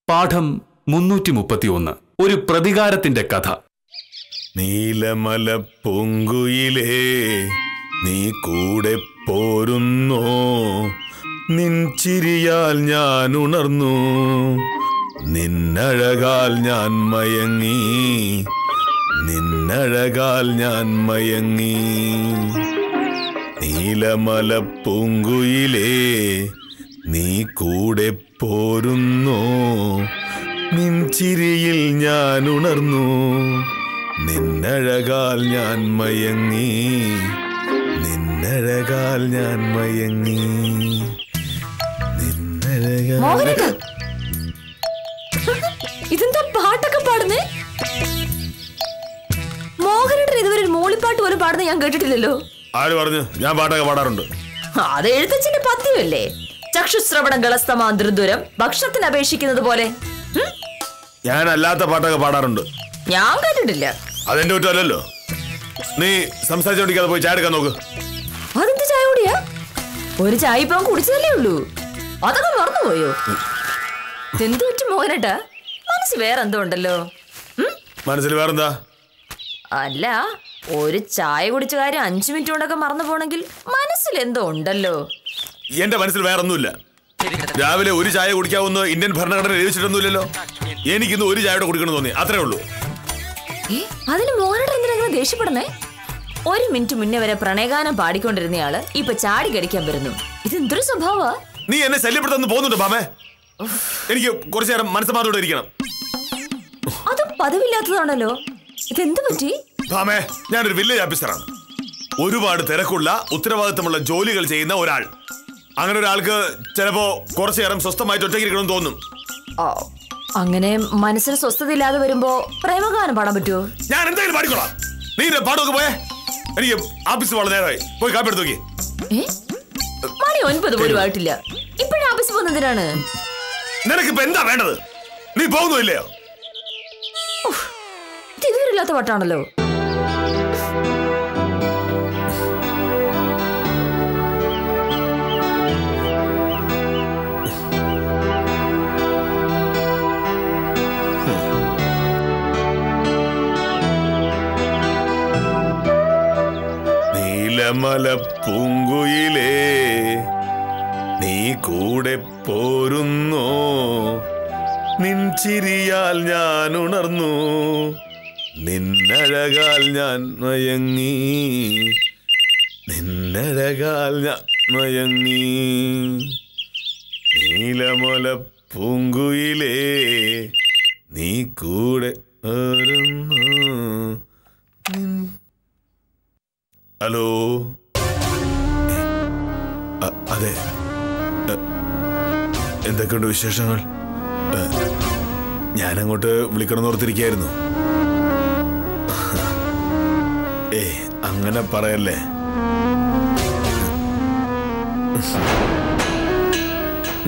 പാഠം 331. ഒരു പ്രതികാരത്തിന്റെ കഥ. നീലമല പൂങ്കുയിലേ, നീ കൂടെ പോരുന്നോ? നിൻ ചിരിയാൽ ഞാൻ ഉണർന്നു, നിന്നഴകാൽ ഞാൻ മയങ്ങി, നിന്നഴകാൽ ഞാൻ മയങ്ങി. നീലമല പൂങ്കുയിലേ, നീ കൂടെ പോരുന്നോ? നിൻ ചിരിയിൽ ഞാൻ ഉണർന്നു, നിന്നഴകാൽ ഞാൻ മയങ്ങി, നിന്നഴകാൽ ഞാൻ മയങ്ങി, നിന്നഴകാൽ. ഇതെന്താ പാട്ടൊക്കെ പാടുന്നേ? മോഹനേട്ടൻ ഇതുവരെ ഒരു മൂളിപ്പാട്ട് പോലും പാടുന്ന ഞാൻ കേട്ടിട്ടില്ലല്ലോ. ആര് പറഞ്ഞു? ഞാൻ പാട്ടൊക്കെ പാടാറുണ്ട്. അത് എഴുത്തച്ഛന്റെ പദ്യമല്ലേ? ചക്ഷുശ്രവണം ഗളസ്തമാതൃദുരം ഭക്ഷണത്തിന് അപേക്ഷിക്കുന്നത് പോലെ. ഞാൻ അല്ലാത്ത പാട്ടൊക്കെ പാടാറുണ്ട്. ഞാൻ കേട്ടിട്ടില്ല. അതെന്റെ കുറ്റമല്ലല്ലോ. നീ സംസാരിച്ചോണ്ടിരിക്കാതെ പോയി ചായ എടുക്കാൻ നോക്ക്. അതെന്ത് ചായ കൂടിയാ? ഒരു ചായ ഇപ്പം കുടിച്ചതല്ലേ ഉള്ളൂ, അതൊക്കെ മറന്നുപോയോ? എന്തു പറ്റും മോഹനേട്ടാ? മനസ്സിൽ വേറെന്തോ ഉണ്ടല്ലോ. മനസ്സിൽ വേറെന്താ? അല്ല, ഒരു ചായ കുടിച്ച കാര്യം 5 മിനിറ്റ് കൊണ്ടൊക്കെ മറന്നു പോണെങ്കിൽ മനസ്സിൽ എന്തോ ഉണ്ടല്ലോ. എന്റെ മനസ്സിൽ വേറൊന്നുമില്ല. രാവിലെ ഒരു ചായ കുടിക്കാവുന്ന ഇന്ത്യൻ ഭരണഘടന എഴുതിച്ചിട്ടൊന്നുമില്ലല്ലോ. എനിക്കിന്ന് ഒരു ചായയുടെ കുടിക്കണം തോന്നി, അത്രേ ഉള്ളൂ. അതിന് മോഹനേട്ടൻ എന്തിനാ ദേഷ്യപ്പെടുന്നേ? 1 മിനിറ്റ് മുന്നേ വരെ പ്രണയഗാനം പാടിക്കൊണ്ടിരുന്നയാള് ഇപ്പൊ ചാടി കടിക്കാൻ വരുന്നു. ഇതെന്തൊരു സ്വഭാവ? നീ എന്നെ ശല്യപ്പെടുത്താൻ പോകുന്നുണ്ടോ ഭാമേ? എനിക്ക് കുറച്ചു നേരം മനസ്സമാധോടെ ഇരിക്കണം. അത് പതിവില്ലാത്തതാണല്ലോ. ഇതെന്ത് പറ്റി? ഭാമേ, ഞാനൊരു വില്ലേജ് ഓഫീസറാണ്. ഒരുപാട് തിരക്കുള്ള ഉത്തരവാദിത്തമുള്ള ജോലികൾ ചെയ്യുന്ന ഒരാൾ. അങ്ങനെ ഒരാൾക്ക് ചിലപ്പോ കുറച്ചു നേരം സ്വസ്ഥമായിട്ട് ഒറ്റയ്ക്കിരിക്കണം തോന്നും. അങ്ങനെ മനസ്സിന് സ്വസ്ഥത ഇല്ലാതെ വരുമ്പോ പ്രേമഗാനം പാടാൻ പറ്റുമോ? ഞാൻ എന്തെങ്കിലും പാടിക്കോളാം. നീ പാടൊക്കെ പോയേ. എനിക്ക് ഓഫീസ് വളരെ നേരമായി. പോയി കാപ്പി എടുത്ത് നോക്കി. മണി 9 പോലും ആയിട്ടില്ല. ഇപ്പഴും ഓഫീസ് പോകുന്നതിനാണ്. നിനക്കിപ്പോ എന്താ വേണ്ടത്? നീ പോകുന്നില്ലയോ? ഇതുവരില്ലാത്ത വട്ടാണല്ലോ. നീലമല പൂങ്കുയിലേ, നീ കൂടെ പോരുന്നോ? നിൻ ചിരിയാൽ ഞാൻ ഉണർന്നു, നിന്നഴകാൽ ഞാൻ മയങ്ങി, നിന്നഴകാൽ ഞാൻ മയങ്ങി. നീലമല പൂങ്കുയിലേ, നീ കൂടെ പോരുന്നോ? ഹലോ, അതെ, എന്തൊക്കെയുണ്ട് വിശേഷങ്ങൾ? ഞാനങ്ങോട്ട് വിളിക്കണമെന്ന് ഓർത്തിരിക്കായിരുന്നു. അങ്ങനെ പറയല്ലേ.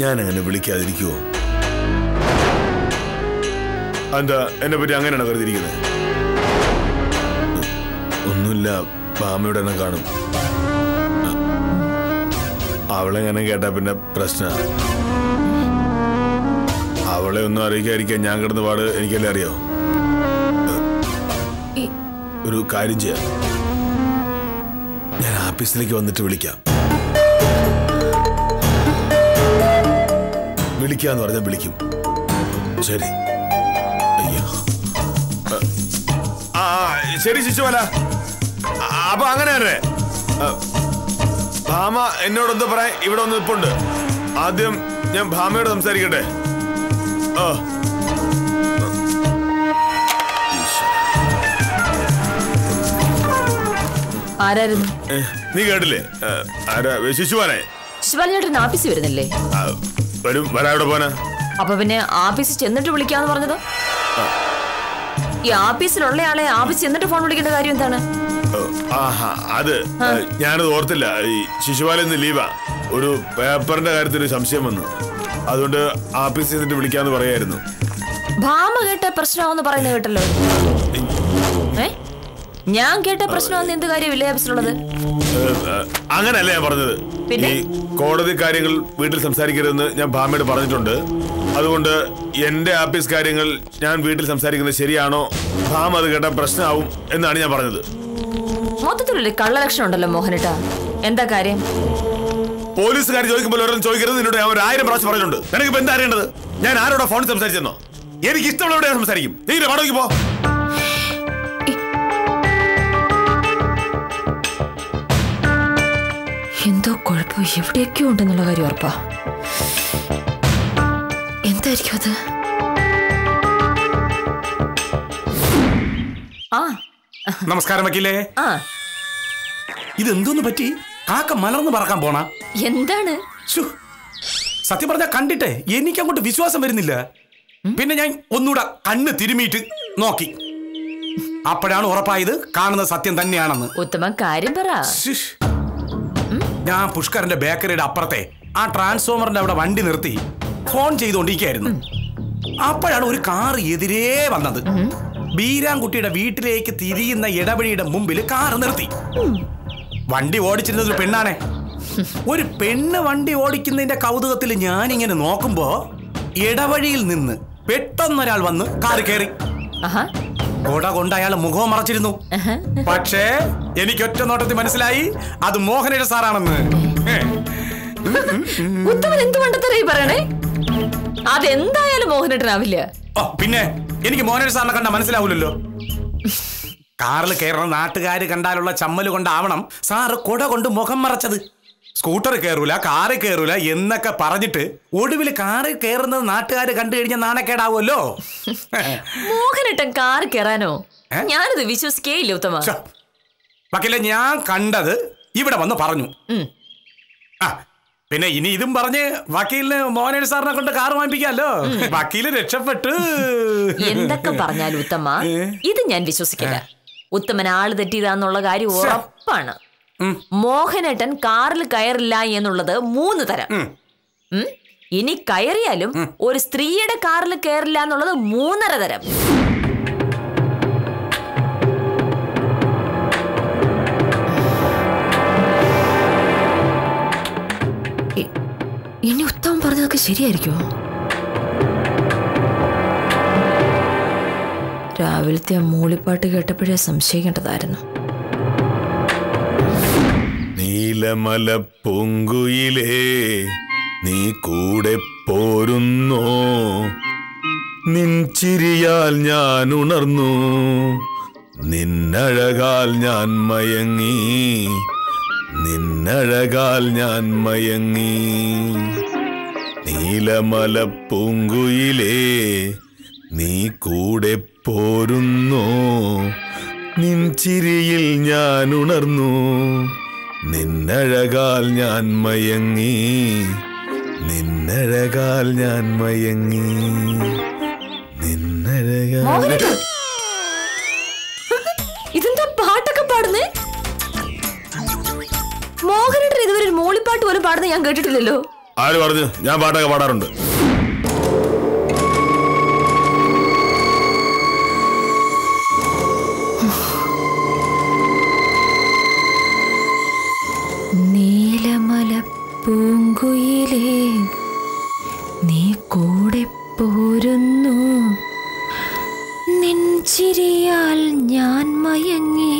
ഞാനങ്ങനെ വിളിക്കാതിരിക്കുവോ? എന്താ എന്നെ പറ്റി അങ്ങനെയാണ് കരുതിയിരിക്കുന്നത്? ഒന്നുമില്ല, ഭാമയുടെ എന്നെ കാണും. അവളെങ്ങനെ കേട്ടാ പിന്നെ പ്രശ്ന. അവളെ ഒന്നും അറിയിക്കാതിരിക്കാൻ ഞാൻ കിടന്ന പാട് എനിക്കല്ലേ അറിയോ. ഒരു കാര്യം ചെയ്യാം, ഞാൻ ഓഫീസിലേക്ക് വന്നിട്ട് വിളിക്കാം. വിളിക്കാന്ന് പറഞ്ഞാൽ വിളിക്കും. ശരി. അയ്യോ, ശരി ശിശുവല. അപ്പൊ അങ്ങനെ തന്നെ ഭാമ എന്നോട് എന്താ പറയാ? ഇവിടെ ഒന്ന് ഇപ്പുണ്ട്. ആദ്യം ഞാൻ ഭാമയോട് സംസാരിക്കട്ടെ. ആരായിരുന്നു? നീ കേട്ടില്ലേ? ആരാ? ശിശുവാനെ. ശിവാലിയേട്ടൻ ഓഫീസിൽ വരുന്നില്ലേ? വരും. വരാവിടെ പോനാ? അപ്പൊ പിന്നെ ഓഫീസിൽ ചെന്നിട്ട് വിളിക്കാന്ന് പറഞ്ഞതോ? ഈ ഓഫീസിലുള്ള ആളെ ഓഫീസിൽ ചെന്നിട്ട് ഫോൺ വിളിക്കേണ്ട കാര്യം എന്താണ്? അത് ഞാനത് ഓർത്തില്ല. ഈ ശിശുപാലന്ന് ലീവാ. ഒരു പേപ്പറിന്റെ കാര്യത്തിൽ സംശയം വന്നു, അതുകൊണ്ട് ഓഫീസിൽ നിന്നിട്ട് വിളിക്കാന്ന് പറയായിരുന്നു. ഭാമ കേട്ട പ്രശ്നമാവെന്ന് പറയുന്നത് കേട്ടല്ലോ. ഞാൻ കേട്ട പ്രശ്നമാണെന്ന് എന്ത് കാര്യം വില്ലേജ് ഓഫീസിലുള്ളത്? അങ്ങനെയല്ല ഞാൻ പറഞ്ഞത്. ഈ കോടതി കാര്യങ്ങൾ വീട്ടിൽ സംസാരിക്കരുതെന്ന് ഞാൻ ഭാമയോട് പറഞ്ഞിട്ടുണ്ട്. അതുകൊണ്ട് എന്റെ ആഫീസ് കാര്യങ്ങൾ ഞാൻ വീട്ടിൽ സംസാരിക്കുന്നത് ശരിയാണോ, ഭാമ അത് കേട്ടാൽ പ്രശ്നമാവും എന്നാണ് ഞാൻ പറഞ്ഞത്. മൊത്തത്തിലൊരു കള്ളലക്ഷണം ഉണ്ടല്ലോ മോഹനേട്ടാ, എന്താ കാര്യം? പോലീസുകാർ ചോദിക്കുമ്പോൾ ഓരോന്നും ചോദിക്കരുത് നിന്നോട് ഞാൻ 1000 പ്രാവശ്യം പറഞ്ഞിട്ടുണ്ട്. നിനക്ക് എന്താ അറിയേണ്ടത്? ഞാൻ ആരോടാ ഫോണിൽ സംസാരിച്ചെന്നോ? എനിക്ക് ഇഷ്ടമുള്ളവരെ സംസാരിക്കും. നീ പടവയ്ക്ക് പോ. എന്തോ കുഴപ്പം എവിടെയൊക്കെയോ ഉണ്ടെന്നുള്ള കാര്യം ഉറപ്പാ. എന്തായിരിക്കും അത്? നമസ്കാരം വക്കീലേ. ഇതെന്തോന്ന് പറ്റി? കാക്ക മലർന്ന് പറക്കാൻ പോണ എന്താണ്? സത്യം പറഞ്ഞാ കണ്ടിട്ടേ എനിക്ക് അങ്ങോട്ട് വിശ്വാസം വരുന്നില്ല. പിന്നെ ഞാൻ ഒന്നുകൂടെ കണ്ണ് തിരുമിയിട്ട് നോക്കി. അപ്പോഴാണ് ഉറപ്പായത് കാണുന്നത് സത്യം തന്നെയാണെന്ന്. ഉത്തമ കാര്യം പറ. ഞാൻ പുഷ്കറിന്റെ ബേക്കറിയുടെ അപ്പുറത്തെ ആ ട്രാൻസ്ഫോമറിന്റെ അവിടെ വണ്ടി നിർത്തി ഫോൺ ചെയ്തുകൊണ്ടിരിക്കുകയായിരുന്നു. അപ്പോഴാണ് ഒരു കാർ എതിരേ വന്നത്. ബീരാൻകുട്ടിയുടെ വീട്ടിലേക്ക് തിരിയുന്ന ഇടവഴിയുടെ മുമ്പിൽ കാർ നിർത്തി. വണ്ടി ഓടിച്ചിരുന്നത് ഒരു പെണ്ണാണേ. ഒരു പെണ്ണ് വണ്ടി ഓടിക്കുന്നതിന്റെ കൗതുകത്തിൽ ഞാനിങ്ങനെ നോക്കുമ്പോ ഇടവഴിയിൽ നിന്ന് പെട്ടെന്നൊരാൾ വന്ന് കാർ കയറി. കൊട കൊണ്ട് അയാൾ മുഖവും മറച്ചിരുന്നു. പക്ഷേ എനിക്ക് ഒറ്റ നോട്ടത്തിൽ മനസ്സിലായി അത് മോഹനയുടെ സാറാണെന്ന്. പറയണേ, അതെന്തായാലും മോഹനേട്ടനാവില്ല. പിന്നെ എനിക്ക് മോഹനയുടെ സാറിനെ കണ്ടാ മനസ്സിലാവൂലല്ലോ. കാറിൽ കയറുന്ന നാട്ടുകാര് കണ്ടാലുള്ള ചമ്മല് കൊണ്ടാവണം സാറ് കൊട കൊണ്ട് മുഖം മറച്ചത്. സ്കൂട്ടർ കയറൂല, കാറ് കയറൂല എന്നൊക്കെ പറഞ്ഞിട്ട് ഒടുവിൽ കാറിൽ കയറുന്നത് നാട്ടുകാര് കണ്ടു കഴിഞ്ഞാൽ നാണക്കേടാവുമല്ലോ. മോഹനേട്ടൻ കാറ് കയറാനോ? ഞാനത് വിശ്വസിക്കേയില്ല ഉത്തമ. വക്കീലെ, ഞാൻ കണ്ടത് ഇവിടെ വന്ന് പറഞ്ഞു. പിന്നെ ഇനി ഇതും പറഞ്ഞ് വക്കീലിന് മോഹനേട്ടൻ സാറിനെ കൊണ്ട് കാറ് വാങ്ങിപ്പിക്കാമല്ലോ. വക്കീല് രക്ഷപ്പെട്ടു. എന്തൊക്കെ പറഞ്ഞാലും ഉത്തമ, ഇത് ഞാൻ വിശ്വസിക്കില്ല. ഉത്തമൻ ആള് തെറ്റിയതാന്നുള്ള കാര്യം ഉറപ്പാണ്. മോഹനേട്ടൻ കാറിൽ കയറില്ല എന്നുള്ളത് 3 തരം. ഇനി കയറിയാലും ഒരു സ്ത്രീയുടെ കാറിൽ കയറില്ല എന്നുള്ളത് 3.5 തരം. ഇനി ഉത്തമൻ പറഞ്ഞതൊക്കെ ശരിയായിരിക്കുമോ? രാവിലത്തെ ആ മൂളിപ്പാട്ട് കേട്ടപ്പോഴേ സംശയിക്കേണ്ടതായിരുന്നു. നീലമല പൂങ്കുയിലേ നീ കൂടെ പോരുന്നോ, നിൻചിരിയാൽ ഞാൻ ഉണർന്നു, നിന്നഴകാൽ ഞാൻ മയങ്ങി, നിന്നഴകാൽ ഞാൻ മയങ്ങി. നീലമല പൂങ്കുയിലേ നീ കൂടെ പോരുന്നോ, നിൻചിരിയിൽ ഞാൻ ഉണർന്നു, നിന്നഴകാൽ ഞാൻ മയങ്ങി, നിന്നഴകാൽ ഞാൻ മയങ്ങി, നിന്നഴകാൽ. ഇതെന്താ പാട്ടൊക്കെ പാടുന്നേ? മോഹനേട്ടൻ ഇതുവരെ ഒരു മൂളിപ്പാട്ട് പോലും പാടുന്ന ഞാൻ കേട്ടിട്ടില്ലല്ലോ. ആര് പറഞ്ഞു? ഞാൻ പാട്ടൊക്കെ പാടാറുണ്ട്. നീലമല പൂങ്കുയിലേ നീ കൂടെ പോരുന്നു, നെഞ്ചിരിയാൽ ഞാൻ മയങ്ങി.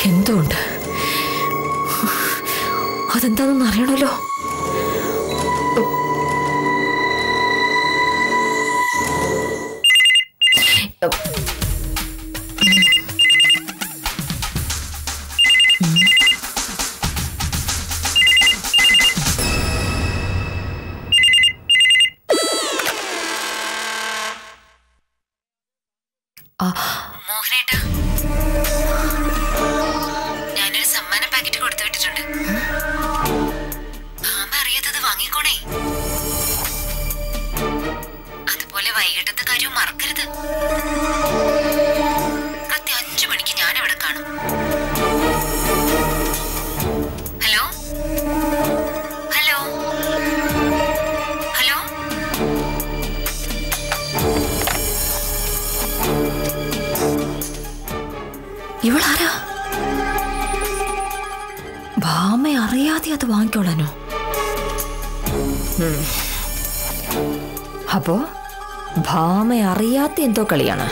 എന്തുകൊണ്ട്? അതെന്താണെന്ന് അറിയണല്ലോ. മോഹനേട്ടാ, ഞാനൊരു സമ്മാന പാക്കറ്റ് കൊടുത്തു വിട്ടിട്ടുണ്ട്. ഭാമ അറിയാത്തത് വാങ്ങിക്കോണേ. അതുപോലെ വൈകിട്ടത്തെ കാര്യവും മറക്കരുത്. കൃത്യം 5 മണിക്ക് ഞാൻ അവിടെ കാണും. ഹലോ ഹലോ ഹലോ ഇവളാരാ? ഭാമ അറിയാതെ അത് വാങ്ങിക്കോളാനോ? അപ്പോ ഭാമ അറിയാത്ത എന്തോ കളിയാണ്.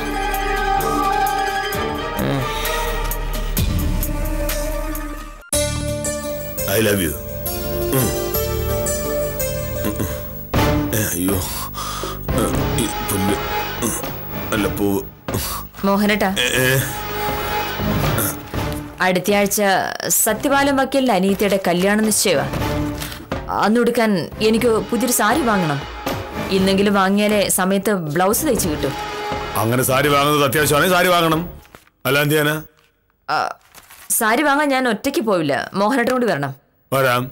I love you. അയ്യോ അല്ല പൂവ്. മോഹനേട്ടാ, അടുത്തയാഴ്ച സത്യപാലം വക്കീലിന്റെ അനീതിയുടെ കല്യാണ നിശ്ചയവാ. അന്നുടുക്കാൻ എനിക്ക് പുതിയൊരു സാരി വാങ്ങണം. ഇന്നെങ്കിലും വാങ്ങിയാലേ സമയത്ത് ബ്ലൗസ് തയ്ച്ചു കിട്ടും. അങ്ങനെ സാരി വാങ്ങുന്നത് അത്യാവശ്യമാണെങ്കിൽ സാരി വാങ്ങണം. അല്ല എന്ത് ചെയ്യാനാ? സാരി വാങ്ങാൻ ഞാൻ ഒറ്റയ്ക്ക് പോവില്ല, മോഹനേട്ടൻ കൂടി വരണം. വരാം.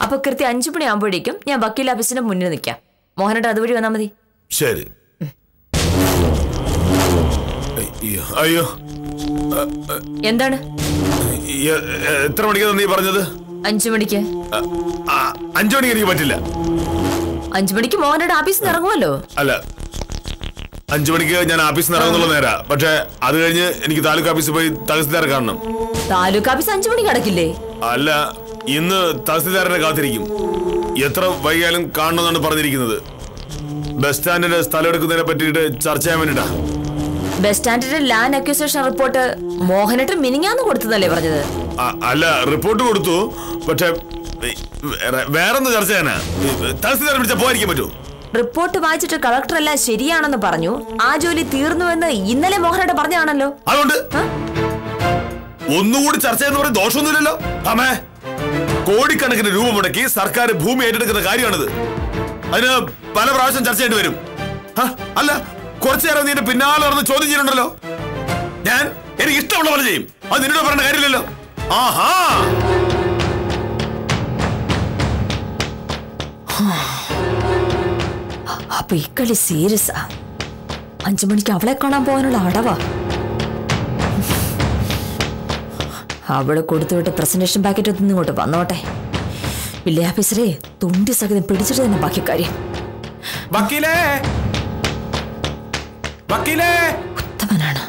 അപ്പൊ കൃത്യം 5 മണി ആകുമ്പോഴേക്കും ഞാൻ വക്കീൽ ഓഫീസിന്റെ മുന്നിൽ നിൽക്കാം. മോഹനേട്ടൻ അതുവഴി വന്നാൽ മതി. ശരി. അയ്യോ എന്താണ്? എത്ര മണിക്കാണ് നീ പറഞ്ഞത്? 5 മണിക്ക്. 5 മണിക്ക് എനിക്ക് പറ്റില്ല. 5 മണിക്ക് മോഹനേട്ടൻ ഓഫീസിൽ നിന്ന് ഇറങ്ങുമല്ലോ. അല്ല, 5 മണിക്ക് ഞാൻ ഓഫീസിൽ നിന്ന് ഇറങ്ങുന്നുള്ള നേരാ. പക്ഷെ അത് കഴിഞ്ഞ് എനിക്ക് താലൂക്ക് ഓഫീസിൽ പോയി തഹസിൽദാരെ കാണണം. താലൂക്ക് ഓഫീസ് 5 മണിക്ക് അടക്കില്ലേ? അല്ല, ഇന്ന് തഹസിൽദാരനെ കാത്തിരിക്കും. എത്ര വൈകിയാലും കാണണമെന്നാണ് പറഞ്ഞിരിക്കുന്നത്. ബസ് സ്റ്റാൻഡിന്റെ സ്ഥലം എടുക്കുന്നതിനെ പറ്റിയിട്ട് ചർച്ച ചെയ്യാൻ വേണ്ടിട്ടാ. ബസ് സ്റ്റാൻഡിന്റെ ലാൻഡ് അക്വിസിഷൻ റിപ്പോർട്ട് മോഹനേട്ടൻ മിനിങ്ങാന്ന് കൊടുത്തതല്ലേ പറഞ്ഞത്? അല്ല, റിപ്പോർട്ട് കൊടുത്തു. പക്ഷെ വേറൊന്ന് ചർച്ച ചെയ്യാനാ. തഹസിൽദാരെ വിളിച്ചാൽ പോകാതിരിക്കാൻ പറ്റൂ? റിപ്പോർട്ട് വായിച്ചിട്ട് കളക്ടർ എല്ലാം ശരിയാണെന്ന് പറഞ്ഞു. ആ ജോലി തീർന്നുവെന്ന് ഇന്നലെ മോഹനേട്ടൻ പറഞ്ഞാണല്ലോ. അതുകൊണ്ട് ഒന്നുകൂടി ചർച്ച ചെയ്യുന്ന പറയും ദോഷമൊന്നുമില്ലല്ലോ. അമ്മേ, കോടിക്കണക്കിന് രൂപ മുടക്കി സർക്കാർ ഭൂമി ഏറ്റെടുക്കുന്ന കാര്യമാണിത്. അതിന് പല പ്രാവശ്യം ചർച്ച ചെയ്യേണ്ടി വരും. അല്ല, കുറച്ചു നേരം നീ പിന്നാലെ നടന്ന് ചോദ്യം ചെയ്യുന്നുണ്ടല്ലോ. ഞാൻ എനിക്ക് ഇഷ്ടമുള്ള പോലെ ചെയ്യും. അത് നിന്നോട് പറയേണ്ട കാര്യമില്ലല്ലോ. ആഹാ, അപ്പൊ ഇക്കളി സീരിയസാ. 5 മണിക്ക് അവളെ കാണാൻ പോകാനുള്ള അടവാ. അവള് കൊടുത്തുവിട്ട് പ്രസന്റേഷൻ പാക്കറ്റ് ഒന്നും ഇങ്ങോട്ട് വന്നോട്ടെ. വില്ലേ ഓഫീസറെ തുണ്ടി സഹിതം പിടിച്ചിട്ട് തന്നെ ബാക്കി കാര്യം. ഉത്തമനാണ്.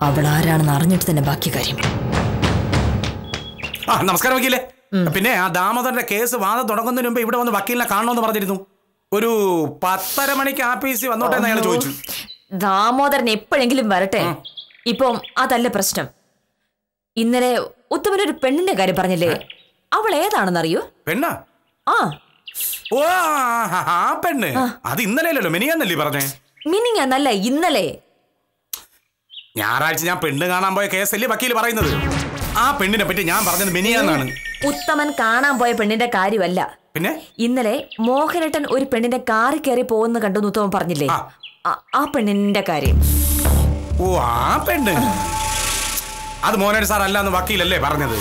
അവൾ ആരാണെന്ന് അറിഞ്ഞിട്ട് തന്നെ ബാക്കി കാര്യം. നമസ്കാരം വക്കീലേ. പിന്നെ ആ ദാമോദരന്റെ കേസ് വാദം തുടങ്ങുന്നതിന് മുമ്പ് ഇവിടെ വന്ന് വക്കീലിനെ കാണണമെന്ന് പറഞ്ഞിരുന്നു. ഒരു 10:30 മണിക്ക് ആഫീസിൽ വന്നോട്ടെ എന്ന് അയാൾ ചോദിച്ചു. ദാമോദരൻ എപ്പോഴെങ്കിലും വരട്ടെ. ഇപ്പം അതല്ല പ്രശ്നം. ഇന്നലെ ഉത്തമനൊരു പെണ്ണിന്റെ കാര്യം പറഞ്ഞില്ലേ? അവൾ ഏതാണെന്നറിയോ? പെണ്ണാ? ആ, ഓ ആ പെണ്ണ്. അത് ഇന്നലെയല്ലോ, മിനിങ്ങാന്നല്ലേ പറഞ്ഞേ? മിനിങ്ങാന്നല്ല, ഇന്നലെ. ഞായറാഴ്ച ഞാൻ പെണ്ണ് കാണാൻ പോയ കേസല്ലേ വക്കീല് പറയുന്നത്. ആ പെണ്ണിനെ പറ്റി ഞാൻ പറഞ്ഞത് മിനിങ്ങാന്നാണ്. ഉത്തമൻ കാണാൻ പോയ പെണ്ണിന്റെ കാര്യമല്ല. പിന്നെ ഇന്നലെ മോഹനേട്ടൻ ഒരു പെണ്ണിന്റെ കാറിൽ കയറി പോകുന്ന കണ്ടെന്ന് ഉത്തമൻ പറഞ്ഞില്ലേ? ആ പെണ്ണിന്റെ കാര്യം. ഓ, ആ പെണ്ണ്. അത് മോഹനേട്ടൻ സാർ അല്ലാന്ന് വക്കീലല്ലേ പറഞ്ഞത്?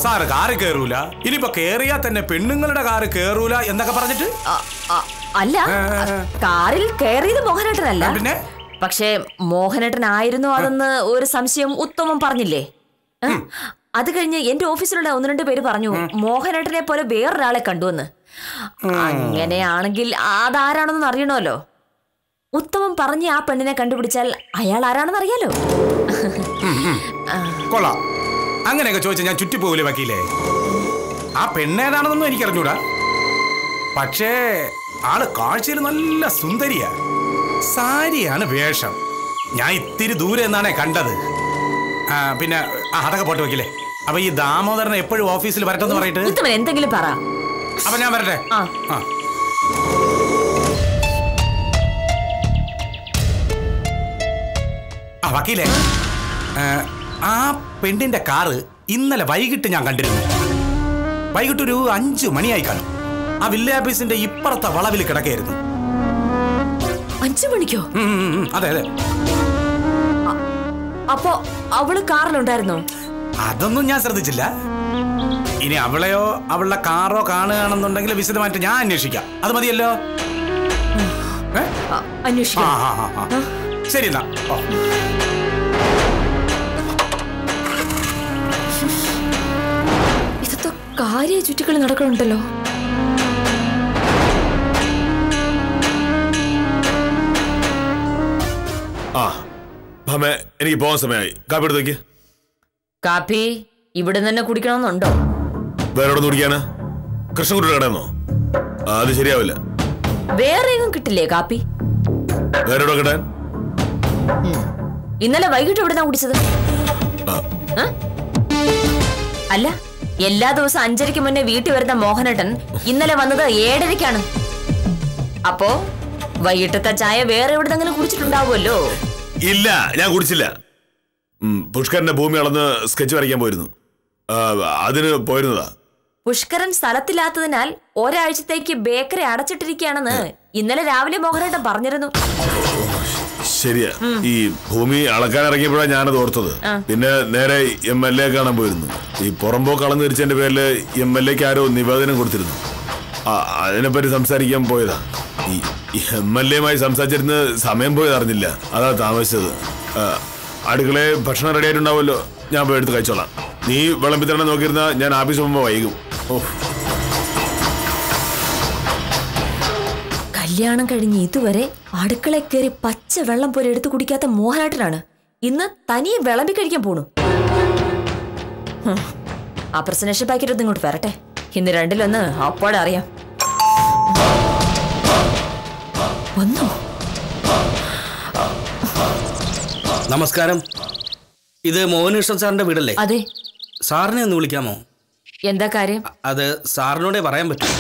സാറ് കാറ് കയറൂല, ഇനിയിപ്പോ കേറിയാ തന്നെ പെണ്ണുങ്ങളുടെ കാറ് കയറൂല എന്നൊക്കെ പറഞ്ഞിട്ട്. അല്ല, കാറിൽ കയറിയത് മോഹനേട്ടനല്ല. പിന്നെ പക്ഷേ മോഹനേട്ടനായിരുന്നു അതെന്ന് ഒരു സംശയം ഉത്തമൻ പറഞ്ഞില്ലേ? അത് കഴിഞ്ഞ് എന്റെ ഓഫീസിലുള്ള 1-2 പേര് പറഞ്ഞു മോഹനേട്ടനെ പോലെ വേറൊരാളെ കണ്ടുവന്ന്. അങ്ങനെയാണെങ്കിൽ അതാരാണെന്ന് അറിയണമല്ലോ. ഉത്തമൻ പറഞ്ഞ ആ പെണ്ണിനെ കണ്ടുപിടിച്ചാൽ അയാൾ ആരാണെന്ന് അറിയാലോ. കൊള്ളാം. അങ്ങനെയൊക്കെ ചോദിച്ചാൽ ഞാൻ ചുറ്റിപ്പോകൂലേ വക്കീലേ? ആ പെണ്ണേതാണെന്നൊന്നും എനിക്കറിഞ്ഞൂടാ. പക്ഷേ ആള് കാഴ്ചയിൽ നല്ല സുന്ദരിയാ. സാരിയാണ് വേഷം. ഞാൻ ഇത്തിരി ദൂരെ എന്നാണേ കണ്ടത്. പിന്നെ അതൊക്കെ പോട്ടെ വക്കീലേ. അപ്പൊ ഈ ദാമോദരനെ എപ്പോഴും ഓഫീസിൽ വരട്ടെന്ന് പറയട്ടെ. ഉത്തമൻ എന്തെങ്കിലും പറ. അപ്പൊ ഞാൻ വരട്ടെ. വക്കീലേ, ആ പെണ്ണിന്റെ കാറ് ഇന്നലെ വൈകിട്ട് ഞാൻ കണ്ടിരുന്നു. വൈകിട്ട് ഒരു 5 മണിയായി കാണും. ആ വില്ലേജ് ഓഫീസിന്റെ ഇപ്പുറത്തെ വളവിൽ കിടക്കായിരുന്നു. 5 മണിക്കോ? അതെ അതെ. അപ്പോ അവള് കാറിലുണ്ടായിരുന്നോ? അതൊന്നും ഞാൻ ശ്രദ്ധിച്ചില്ല. ഇനി അവളെയോ അവളുടെ കാറോ കാണുകയാണെന്നുണ്ടെങ്കിൽ വിശദമായിട്ട് ഞാൻ അന്വേഷിക്കാം. അത് മതിയല്ലോ. ശരി എന്നാ. ഇതൊക്കെ കാര്യ ചുറ്റിക്കളി നടക്കണുണ്ടല്ലോ. ഭാമേ എനിക്ക് പോകാൻ സമയമായി. കാപ്പി എടുത്ത് വയ്ക്ക്. കാപ്പി ഇവിടെ തന്നെ കുടിക്കണമെന്നുണ്ടോ? വേറെ എവിടെ കുടിക്കാനാ? കൃഷ്ണൻകുട്ടിയുടെ കടയെന്നോ? അത് ശരിയാവില്ല. വേറെ എങ്ങും കിട്ടില്ലേ കാപ്പി? വേറെ എവിടെ കിട്ടാൻ? ഇന്നലെ വൈകിട്ട് എവിടുന്നാ കുടിച്ചത്? അല്ല, എല്ലാ ദിവസവും 5:30 മുന്നേ വീട്ടിൽ വരുന്ന മോഹനേട്ടൻ ഇന്നലെ വന്നത് 7:30. അപ്പോ വൈകിട്ടത്തെ ചായ വേറെ എവിടെന്നെങ്കിലും കുടിച്ചിട്ടുണ്ടാവുമല്ലോ? ഇല്ല, ഞാൻ കുടിച്ചില്ല. പുഷ്കരന്റെ ഭൂമി അളന്ന് സ്കെച്ച് വരയ്ക്കാൻ പോയിരുന്നു. അതിന് പോയിരുന്നതാ. പുഷ്കരൻ സ്ഥലത്തില്ലാത്തതിനാൽ ഒരാഴ്ചത്തേക്ക് ബേക്കറി അടച്ചിട്ടിരിക്കുകയാണെന്ന് ഇന്നലെ രാവിലെ മോഹനേട്ടൻ പറഞ്ഞിരുന്നു. ശരിയാ. ഈ ഭൂമി അളക്കാൻ ഇറങ്ങിയപ്പോഴാണ് ഞാനത് ഓർത്തത്. പിന്നെ നേരെ MLA കാണാൻ പോയിരുന്നു. ഈ പുറമ്പോക്ക് അളന്ന് തിരിച്ചതിന്റെ പേരില് MLAക്ക് ആരോ നിവേദനം കൊടുത്തിരുന്നു. അതിനെപ്പറ്റി സംസാരിക്കാൻ പോയതാ. ഈ MLAയുമായി സംസാരിച്ചിരുന്ന് സമയം പോയത് അറിഞ്ഞില്ല. അതാ താമസിച്ചത്. അടുക്കളയെ ഭക്ഷണം റെഡി ആയിട്ടുണ്ടാവുമല്ലോ, ഞാൻ പോയി എടുത്ത് കഴിച്ചോളാം. നീ വിളമ്പിത്തന്നെ നോക്കിയിരുന്ന ഞാൻ ആഫീസ് പോകുമ്പോ വൈകും. കല്യാണം കഴിഞ്ഞ് ഇതുവരെ അടുക്കളയിൽ കയറി പച്ച വെള്ളം പോലെ എടുത്തു കുടിക്കാത്ത മോഹനേട്ടനാണ് ഇന്ന് തനിയെ വിളമ്പി കഴിക്കാൻ പോണു. ആ പ്രസന്റേഷൻ പാക്കറ്റ് ഒന്ന് ഇങ്ങോട്ട് വരട്ടെ. ഇന്ന് രണ്ടിലൊന്ന് അപ്പോടെ അറിയാം. വന്നോ? നമസ്കാരം. ഇത് മോഹനകൃഷ്ണൻ സാറിന്റെ വീടല്ലേ? അതെ. സാറിനെ ഒന്ന് വിളിക്കാമോ? എന്താ കാര്യം? അത് സാറിനോടെ പറയാൻ പറ്റും.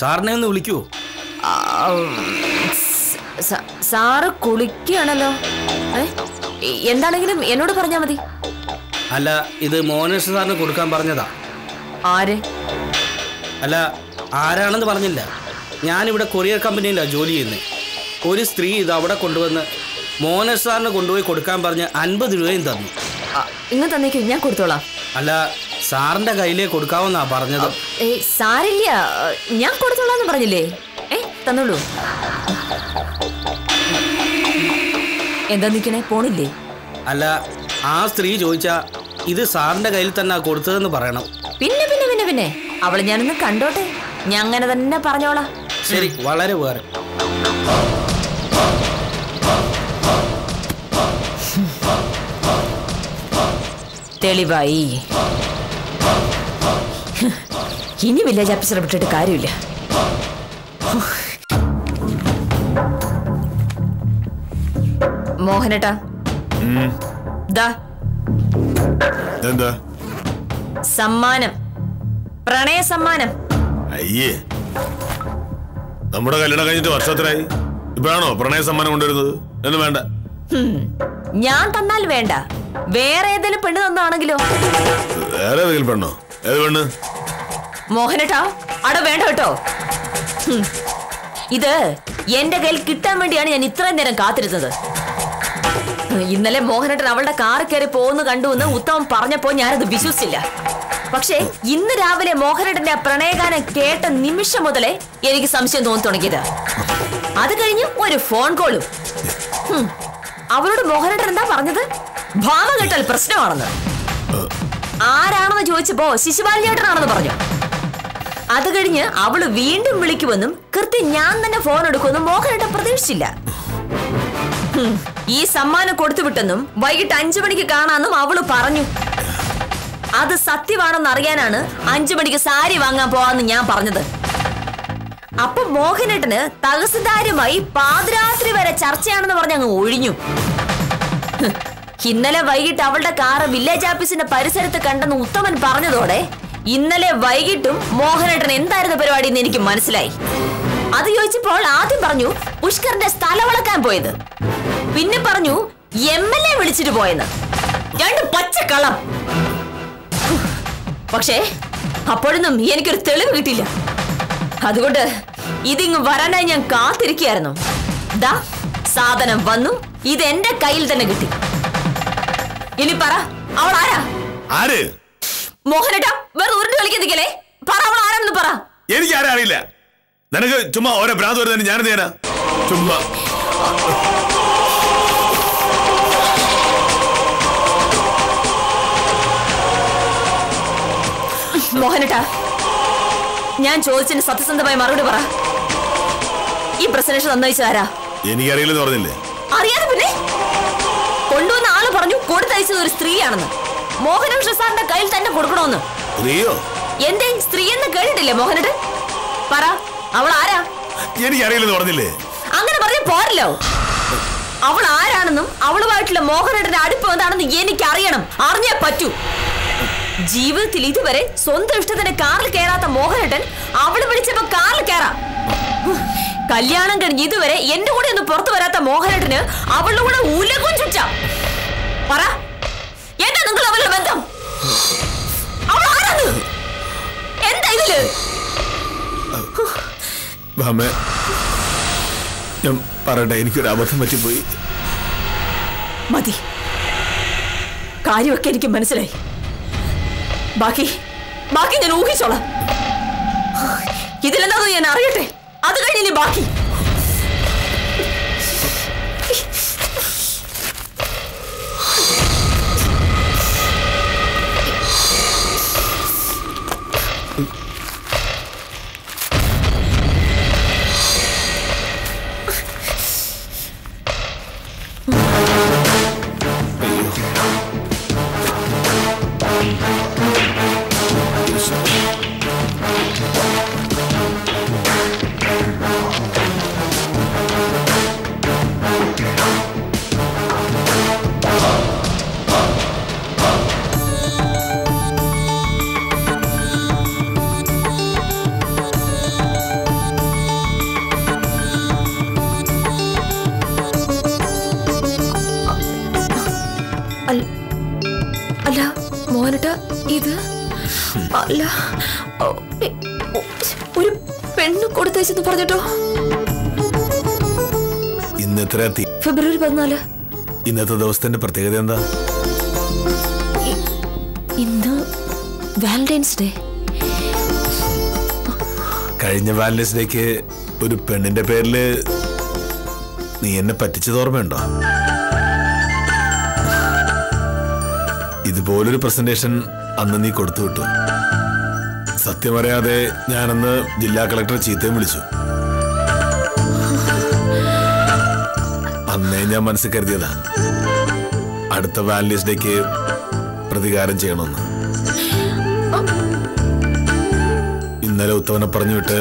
സാറിനെ ഒന്ന് വിളിക്കുവോ? സാറ് കുളിക്കുകയാണല്ലോ. എന്താണെങ്കിലും എന്നോട് പറഞ്ഞാ മതി. അല്ല, ഇത് മോഹനകൃഷ്ണൻ സാറിന് കൊടുക്കാൻ പറഞ്ഞതാ. ആര്? അല്ല, ആരാണെന്ന് പറഞ്ഞില്ല. ഞാനിവിടെ കൊറിയർ കമ്പനിയിലാണ് ജോലി ചെയ്യുന്നത്. ഒരു സ്ത്രീ ഇത് അവിടെ കൊണ്ടുവന്ന് മോഹനകൃഷ്ണൻ സാറിന് കൊണ്ടുപോയി കൊടുക്കാൻ പറഞ്ഞ് 50 രൂപയും തന്നു. ഇങ്ങ് തന്നേക്കൂ, ഞാൻ കൊടുത്തോളാം. അല്ല, സാറിന്റെ കയ്യിലേ കൊടുക്കാമെന്നാ പറഞ്ഞത്. സാരില്ല, ഞാൻ കൊടുത്തോളാന്ന് പറഞ്ഞില്ലേ? തന്നോളൂ. എന്താ നിക്കണേ, പോണില്ലേ? അല്ല, ആ സ്ത്രീ ചോദിച്ചാ ഇത് സാറിന്റെ കയ്യിൽ തന്നെ കൊടുത്തതെന്ന് പറയണം. പിന്നെ പിന്നെ പിന്നെ പിന്നെ അവളെ ഞാനൊന്ന് കണ്ടോട്ടെ. ഞാൻ അങ്ങനെ തന്നെ പറഞ്ഞോളാം. ശരി, വളരെ ഉപകാരം. തെളിവായി. ഇനി വില്ലേജ് ഓഫീസറെ വിട്ടിട്ട് കാര്യമില്ല. മോഹനേട്ടാ, എന്താ സമ്മാനം, പ്രണയ സമ്മാനം. അയ്യേ, നമ്മുടെ കല്യാണം കഴിഞ്ഞിട്ട് വർഷത്തിലായി. ഇപ്പോഴാണോ പ്രണയ സമ്മാനം കൊണ്ടുവരുന്നത്? എന്ന് വേണ്ട. ഞാൻ തന്നാൽ വേണ്ട, വേറെ ഏതെങ്കിലും പെണ്ണ് തന്നാണെങ്കിലോ? വേറെ ഏതെങ്കിലും പെണ്ണോ? ഏത് പെണ്ണ്? മോഹനേട്ടാ, അട വേണ്ട കേട്ടോ. ഇത് എന്റെ കയ്യിൽ കിട്ടാൻ വേണ്ടിയാണ് ഞാൻ ഇത്രയും നേരം കാത്തിരുന്നത്. ഇന്നലെ മോഹനേട്ടൻ അവളുടെ കാറിൽ കയറി പോകുന്നു കണ്ടുവെന്ന് ഉത്തമൻ പറഞ്ഞപ്പോ ഞാനത് വിശ്വസിച്ചില്ല. പക്ഷേ ഇന്ന് രാവിലെ മോഹനേട്ടന്റെ ആ പ്രണയഗാനം കേട്ട നിമിഷം മുതലേ എനിക്ക് സംശയം തോന്നി തുടങ്ങിയത്. അത് കഴിഞ്ഞ് ഒരു ഫോൺ കോളും. അവളോട് മോഹനേട്ടൻ എന്താ പറഞ്ഞത്? ഭാമ കേട്ടാൽ പ്രശ്നമാണെന്ന്. ആരാണെന്ന് ചോദിച്ചപ്പോ ശിശുപാലചേട്ടനാണെന്ന് പറഞ്ഞു. അത് കഴിഞ്ഞ് അവള് വീണ്ടും വിളിക്കുമെന്നും കൃത്യം ഞാൻ തന്നെ ഫോൺ എടുക്കുമെന്നും മോഹനേട്ടൻ പ്രതീക്ഷിച്ചില്ല. ഈ സമ്മാനം കൊടുത്തുവിട്ടെന്നും വൈകിട്ട് 5 മണിക്ക് കാണാമെന്നും അവള് പറഞ്ഞു. അത് സത്യമാണെന്ന് അറിയാനാണ് 5 മണിക്ക് സാരി വാങ്ങാൻ പോവാന്ന് ഞാൻ പറഞ്ഞത്. അപ്പൊ മോഹനേട്ടന് തഹസിൽദാരുമായി പാതിരാത്രി വരെ ചർച്ചയാണെന്ന് പറഞ്ഞ് അങ്ങ് ഒഴിഞ്ഞു. ഇന്നലെ വൈകിട്ട് അവളുടെ കാറ് വില്ലേജ് ഓഫീസിന്റെ പരിസരത്ത് കണ്ടെന്ന് ഉത്തമൻ പറഞ്ഞതോടെ ഇന്നലെ വൈകിട്ടും മോഹനേട്ടൻ എന്തായിരുന്നു പരിപാടി എന്ന് എനിക്ക് മനസ്സിലായി. അത് ചോദിച്ചപ്പോൾ ആദ്യം പറഞ്ഞു പുഷ്കറിന്റെ സ്ഥലം വളക്കാൻ പോയത്, പിന്നെ പറഞ്ഞു MLA വിളിച്ചിട്ട് പോയെന്ന്. 2 പച്ചക്കള്ളം. പക്ഷേ അപ്പോഴൊന്നും എനിക്കൊരു തെളിവ് കിട്ടിയില്ല. അതുകൊണ്ട് ഇതിങ്ങ് വരാനായി ഞാൻ കാത്തിരിക്കുകയായിരുന്നു. ദാ സാധനം വന്നു, ഇത് എന്റെ കയ്യിൽ തന്നെ കിട്ടി. ഇനി പറ, അവൾ ആരാ? ആര്? മോഹനേട്ടാ, വേറെ ഉരുണ്ട് കളിക്കുന്നില്ലേ? പറ, അവൾ ആരാണെന്ന് പറ. എനിക്ക് ആരും അറിയില്ല. നിനക്ക് ചുമ്മാ ഓരോ ഭ്രാന്ത് വരുന്നതിന് ഞാനെന്ത് ചെയ്യാനാ? ചുമ്മാ മോഹനേട്ടാ, ഞാൻ ചോദിച്ചതിന് സത്യസന്ധമായ മറുപടി പറ. ഈ പ്രസന്റേഷൻ തന്നയിച്ചതാരാ? എനിക്കറിയില്ലെന്ന് പറഞ്ഞില്ലേ? അറിയാതെ പിന്നെ കൊണ്ടുവന്ന ആള് പറഞ്ഞു കൊടുത്തയച്ചത് ഒരു സ്ത്രീയാണെന്ന്. മോഹനകൃഷ്ണ സാറിന്റെ കയ്യിൽ തന്നെ കൊടുക്കണമെന്ന്. എന്തേ സ്ത്രീ എന്ന് കേട്ടിട്ടില്ലേ മോഹനേട്ടൻ? പറ, അവൾ ആരാ? എനിക്കറിയില്ലെന്ന് പറഞ്ഞില്ലേ? അങ്ങനെ പറഞ്ഞ പോരല്ലോ. അവൾ ആരാണെന്നും അവളുമായിട്ടുള്ള മോഹനേട്ടന്റെ അടുപ്പം എന്താണെന്ന് എനിക്ക് അറിയണം. അറിഞ്ഞേ പറ്റൂ. ജീവിതത്തിൽ ഇതുവരെ സ്വന്തം ഇഷ്ടത്തിന് കാറിൽ കയറാത്ത മോഹനേട്ടൻ അവള് വിളിച്ചപ്പോ കാറിൽ കയറാം. കല്യാണം കഴിഞ്ഞ് ഇതുവരെ എന്റെ കൂടെ ഒന്ന് പുറത്തു വരാത്ത മോഹനേട്ടന് അവളുടെ കൂടെ ഉലകും ചുറ്റാം. പറ, എന്താ നിങ്ങൾ അവളുടെ ബന്ധം? അവൾ ആരാണ്? എന്താ ഇതില്? ഞാൻ പറയട്ടെ, എനിക്കൊരു അബദ്ധം പറ്റിപ്പോയി. മതി, കാര്യമൊക്കെ എനിക്ക് മനസ്സിലായി. ബാക്കി ഞാൻ ഊഹിച്ചോളാം. ഇതിലെന്താന്ന് ഞാൻ അറിയട്ടെ, അത് കഴിഞ്ഞില്ലേ ബാക്കി. അല്ല മോനട്ട, ഇത് അല്ല ഒരു പെണ്ണ് കൊടുത്തയച്ചെന്ന് പറഞ്ഞിട്ടോ. ഇന്ന് എത്ര? ഫെബ്രുവരി 14. ഇന്നത്തെ ദിവസത്തിന്റെ പ്രത്യേകത എന്താ? ഇന്ന് വാലന്റൈൻസ് ഡേ. കഴിഞ്ഞ വാലന്റൈൻസ് ഡേക്ക് ഒരു പെണ്ണിന്റെ പേരില് നീ എന്നെ പറ്റിച്ചത് ഓർമ്മയുണ്ടോ? ഇതുപോലൊരു പ്രസന്റേഷൻ അന്ന് നീ കൊടുത്തു വിട്ടു. സത്യം അറിയാതെ ഞാനന്ന് ജില്ലാ കളക്ടർ ചീത്തയും വിളിച്ചു. അന്നേ ഞാൻ മനസ്സിൽ കരുതിയതാ അടുത്ത വാലന്റൈൻസ് ഡേക്ക് പ്രതികാരം ചെയ്യണമെന്ന്. ഇന്നലെ ഉത്തമനെ പറഞ്ഞു വിട്ട്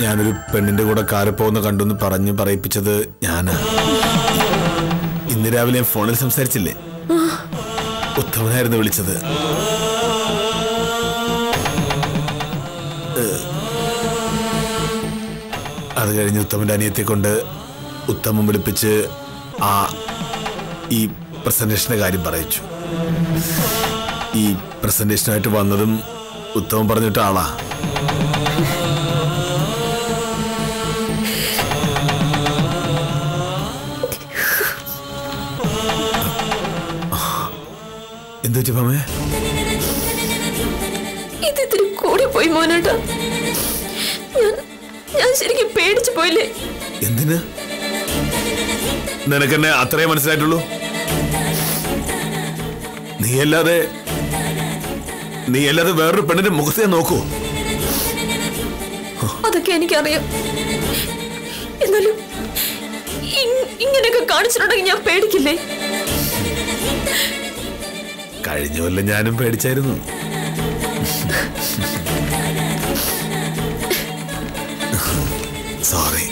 ഞാനൊരു പെണ്ണിന്റെ കൂടെ കാറിൽ പോകുന്ന കണ്ടെന്ന് പറഞ്ഞു പറയിപ്പിച്ചത് ഞാനാ. ഇന്ന് രാവിലെ ഞാൻ ഫോണിൽ സംസാരിച്ചില്ലേ, ഉത്തമനായിരുന്നു വിളിച്ചത്. അത് കഴിഞ്ഞ് ഉത്തമന്റെ അനിയത്തെ കൊണ്ട് ഉത്തമൻ വിളിപ്പിച്ച് ഈ പ്രസന്റേഷന്റെ കാര്യം പറയിച്ചു. ഈ പ്രസന്റേഷനായിട്ട് വന്നതും ഉത്തമൻ പറഞ്ഞിട്ട് ആളാ. എന്തുപറ്റി മാമേ? ഇതിത്തിരി കൂടി പോയി മോനേട്ടാ. ഞാൻ ശരിക്കും പേടിച്ചു പോയില്ലേ? എന്തിന്? നിനക്കെന്നെ അത്രേ മനസ്സിലായിട്ടുള്ളൂ? നീയല്ലാതെ വേറൊരു പെണ്ണിന്റെ മുഖത്തെ നോക്കൂ. അതൊക്കെ എനിക്കറിയാം. എന്നാലും ഇങ്ങനെയൊക്കെ കാണിച്ചിട്ടുണ്ടെങ്കിൽ ഞാൻ പേടിക്കില്ലേ? കഴിഞ്ഞ കൊല്ലം ഞാനും പേടിച്ചായിരുന്നു. സോറി.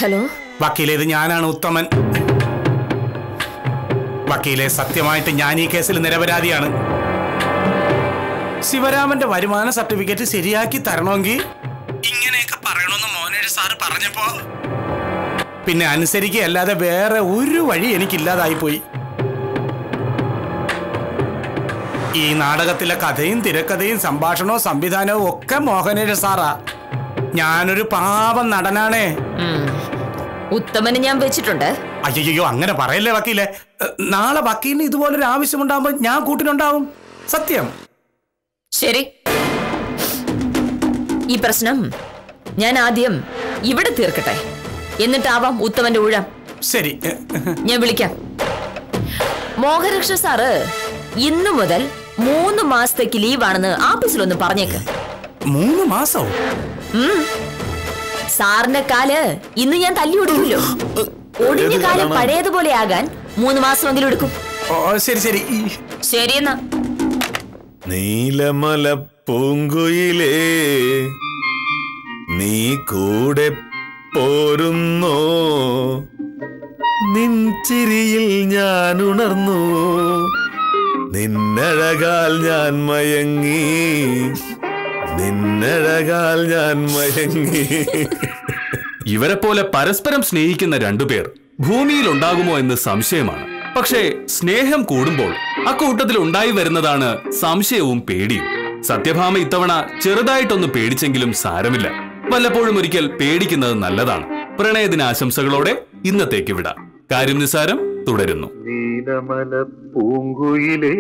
ഹലോ വക്കീലെ, ഇത് ഞാനാണ് ഉത്തമൻ. വക്കീലെ, സത്യമായിട്ട് ഞാൻ ഈ കേസിൽ നിരപരാധിയാണ്. ശിവരാമന്റെ വരുമാന സർട്ടിഫിക്കറ്റ് ശരിയാക്കി തരണമെങ്കിൽ ഇങ്ങനെയൊക്കെ പറയണമെന്ന് മോനേഷ് സാറ് പറഞ്ഞപ്പോ പിന്നെ അനുസരിക്കുകയല്ലാതെ വേറെ ഒരു വഴി എനിക്കില്ലാതായിപ്പോയി. ഈ നാടകത്തിലെ കഥയും തിരക്കഥയും സംഭാഷണവും സംവിധാനവും ഒക്കെ മോഹനേഷ് സാറാ. ഞാനൊരു പാവം നടനാണേ. ഉത്തമന് ഞാൻ വെച്ചിട്ടുണ്ട്. അയ്യോ, അങ്ങനെ പറയല്ലേ വക്കീലെ. നാളെ വക്കീലിന് ഇതുപോലൊരു ആവശ്യമുണ്ടാകുമ്പോൾ ഞാൻ കൂട്ടിനുണ്ടാവും. സത്യം. ശരി, ഈ പ്രശ്നം ഞാൻ ആദ്യം ഇവിടെ തീർക്കട്ടെ, എന്നിട്ടാവാം ഉത്തമന്റെ ഊഴം. ശരി. ഞാൻ വിളിക്കാം. മോഹനകൃഷ്ണ സാറ് ഇന്നു മുതൽ 3 മാസത്തേക്ക് ലീവാണെന്ന് ആഫീസിലൊന്ന് പറഞ്ഞേക്ക്. 3 മാസവും? സാറിന്റെ കാല് ഇന്ന് ഞാൻ തല്ലി ഒടിക്കുമല്ലോ. ഒടിഞ്ഞ കാലം പഴയതുപോലെ ആകാൻ 3 മാസമെങ്കിലും എടുക്കും. ശരി ശരി ശരിയെന്നാ. നീലമല പൂങ്കുയിലേ നീ കൂടെ പോരുന്നോ, നിൻ ചിരിയിൽ ഞാൻ ഉണർന്നു, നിന്നഴകാൽ ഞാൻ മയങ്ങി, നിന്നഴകാൽ ഞാൻ മയങ്ങി. ഇവരെ പോലെ പരസ്പരം സ്നേഹിക്കുന്ന രണ്ടുപേർ ഭൂമിയിൽ ഉണ്ടാകുമോ എന്ന് സംശയമാണ്. പക്ഷേ സ്നേഹം കൂടുമ്പോൾ അക്കൂട്ടത്തിൽ ഉണ്ടായി വരുന്നതാണ് സംശയവും പേടിയും. സത്യഭാമ ഇത്തവണ ചെറുതായിട്ടൊന്ന് പേടിച്ചെങ്കിലും സാരമില്ല. വല്ലപ്പോഴും ഒരിക്കൽ പേടിക്കുന്നത് നല്ലതാണ്. പ്രണയദിനാശംസകളോടെ ഇന്നത്തേക്ക് വിടാം. കാര്യം നിസാരം തുടരുന്നു. നീലമല പൂങ്കുയിലേ